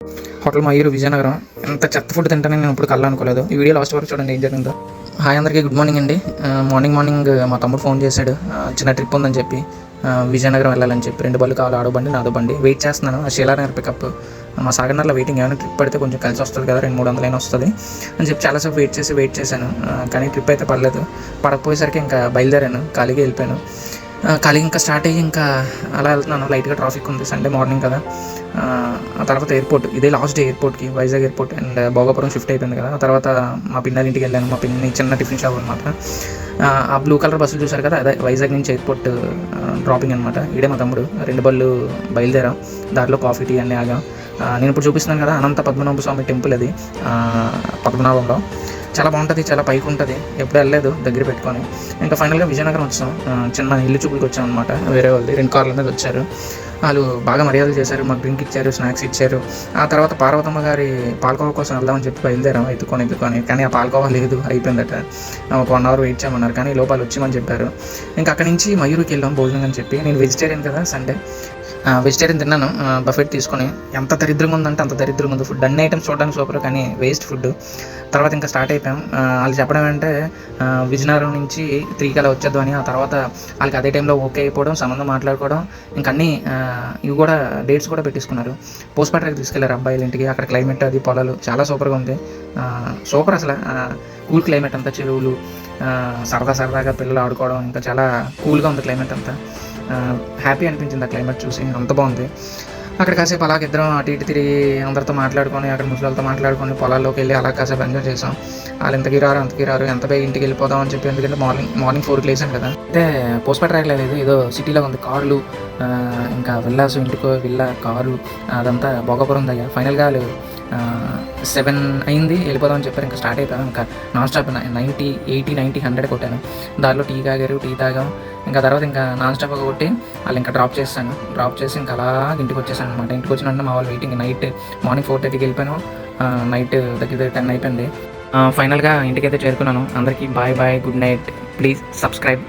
Hotel Mayur Vizianagaram. ఎంత చెత్త food తింటానని నేను ఇప్పుడు కళ్ళనుకోలేదు. ఈ వీడియో లాస్ట్ వరకు చూడండి ఏం జరిగిందో. హాయ్ అందరికీ, గుడ్ మార్నింగ్ అండి. మార్నింగ్ మా తమ్ముడు ఫోన్ చేశాడు, చిన్న ట్రిప్ ఉందని చెప్పి, విజయనగరం వెళ్ళాలని చెప్పి. 2 బళ్ళు కావాలి, ఆడో బండి నాదో బండి. వెయిట్ చేస్తున్నాను, ఆ శీలానగర్ పికప్ మా సాగర్నర్లో వెయిటింగ్. ఏమైనా ట్రిప్ పడితే కొంచెం కలిసి వస్తుంది కదా, 200-300 అయినా వస్తుంది అని చెప్పి చాలాసేపు వెయిట్ చేశాను. కానీ ట్రిప్ అయితే పడలేదు. పడకపోయేసరికి ఇంకా బయలుదేరాను, ఖాళీగా వెళ్ళిపోయాను. ఖాళీగా ఇంకా స్టార్ట్ అయ్యి ఇంకా అలా వెళ్తున్నాను. లైట్గా ట్రాఫిక్ ఉంది, సండే మార్నింగ్ కదా. ఆ తర్వాత ఎయిర్పోర్ట్, ఇదే లాస్ట్ డే ఎయిర్పోర్ట్కి, Vizag airport. And Bhogapuram shift అయిపోయింది కదా. ఆ తర్వాత మా పిన్నల ఇంటికి వెళ్ళాను. మా పిన్ని చిన్న టిఫిన్ షాప్ అనమాట. ఆ బ్లూ కలర్ బస్సులు చూసారు కదా, అదే వైజాగ్ నుంచి ఎయిర్పోర్ట్ డ్రాపింగ్ అనమాట. ఇడే మా తమ్ముడు 2 బళ్ళు బయలుదేరాం. దారిలో కాఫీ టీ అన్నీ ఆగాం. నేను ఇప్పుడు చూపిస్తున్నాను కదా, అనంత పద్మనాభ స్వామి టెంపుల్. అది పద్మనాభంలో చాలా బాగుంటుంది, చాలా పైకి ఉంటుంది. ఎప్పుడు వెళ్ళలేదు, దగ్గర పెట్టుకొని. ఇంకా ఫైనల్గా విజయనగరం వచ్చాం. చిన్న ఇల్లు చూపులకు వచ్చాం అనమాట. వేరే వాళ్ళది 2 కార్ల మీద వచ్చారు. వాళ్ళు బాగా మర్యాదలు చేశారు, మాకు డ్రింక్ ఇచ్చారు, స్నాక్స్ ఇచ్చారు. ఆ తర్వాత పార్వతమ్మ గారి పాలకోవా కోసం వెళ్దామని చెప్పి బయలుదేరాం, ఎత్తుకొని. కానీ ఆ పాలకోవా లేదు, అయిపోయిందట. ఒక 1 అవర్ వెయిట్ చేయమన్నారు, కానీ లోపల వచ్చామని చెప్పారు. ఇంకా అక్కడి నుంచి మయూరుకి వెళ్ళాం భోజనం అని చెప్పి. నేను వెజిటేరియన్ కదా, సండే వెజిటేరియన్ తిన్నాను. బఫెట్ తీసుకొని. ఎంత దరిద్రంగా ఉందంటే అంత దరిద్రంగా ఉంది ఫుడ్. అన్ని ఐటమ్స్ చూడడానికి సూపర్, కానీ వేస్ట్ ఫుడ్. తర్వాత ఇంకా స్టార్ట్ అయిపోయాం. వాళ్ళు చెప్పడం ఏంటంటే విజయనగరం నుంచి 3 కల్లా వచ్చేద్దాం అని. ఆ తర్వాత వాళ్ళకి అదే టైంలో ఓకే అయిపోవడం, సంబంధం మాట్లాడుకోవడం, ఇంకా అన్నీ ఇవి కూడా డేట్స్ కూడా పెట్టేసుకున్నారు. పోస్ట్పాట్రాకి తీసుకెళ్లారు అబ్బాయిల ఇంటికి. అక్కడ క్లైమేట్, అది పొలాలు చాలా సూపర్గా ఉంది. సూపర్ అసలు. కూల్ క్లైమేట్ అంతా, చెరువులు, సరదాగా పిల్లలు ఆడుకోవడం, ఇంకా చాలా కూల్గా ఉంది క్లైమేట్ అంతా. హ్యాపీ అనిపించింది ఆ క్లైమేట్ చూసి, అంత బాగుంది. అక్కడ కాసేపు అలాగ ఇద్దరం అటు ఇటు తిరిగి అందరితో మాట్లాడుకొని, అక్కడ ముసలితో మాట్లాడుకొని, పొలాల్లోకి వెళ్ళి అలా కాసేపు ఎంజాయ్ చేసాం. వాళ్ళు ఇంతకీ రారు, ఎంత బేగ ఇంటికి వెళ్ళిపోదాం అని చెప్పి. ఎందుకంటే మార్నింగ్ 4కి లేసాం కదా. అయితే పోస్ట్పాట్రాక్ లేదు, ఏదో సిటీలో ఉంది. కార్లు, ఇంకా విల్లాస్, ఇంటికో విల్లా, కారు, అదంతా భోగాపురం దగ్గర. ఫైనల్గా వాళ్ళు 7 అయింది, వెళ్ళిపోదాం అని చెప్పారు. ఇంకా స్టార్ట్ అయిపోయాం. ఇంకా నాన్ స్టాప్ 90, 80, 90, 100 కొట్టాను. దారిలో టీ తాగాం. ఇంకా తర్వాత ఇంకా నాన్ స్టాప్ కొట్టి వాళ్ళు ఇంకా డ్రాప్ చేసి ఇంకా అలా ఇంటికి వచ్చేసాను అనమాట. ఇంటికి వచ్చిన వెంటనే మా వాళ్ళు వెయిటింగ్. మార్నింగ్ 4:30కి వెళ్ళిపోయాను. నైట్ దగ్గర 10 అయిపోయింది. ఫైనల్గా ఇంటికైతే చేరుకున్నాను. అందరికీ bye, good night. Please subscribe.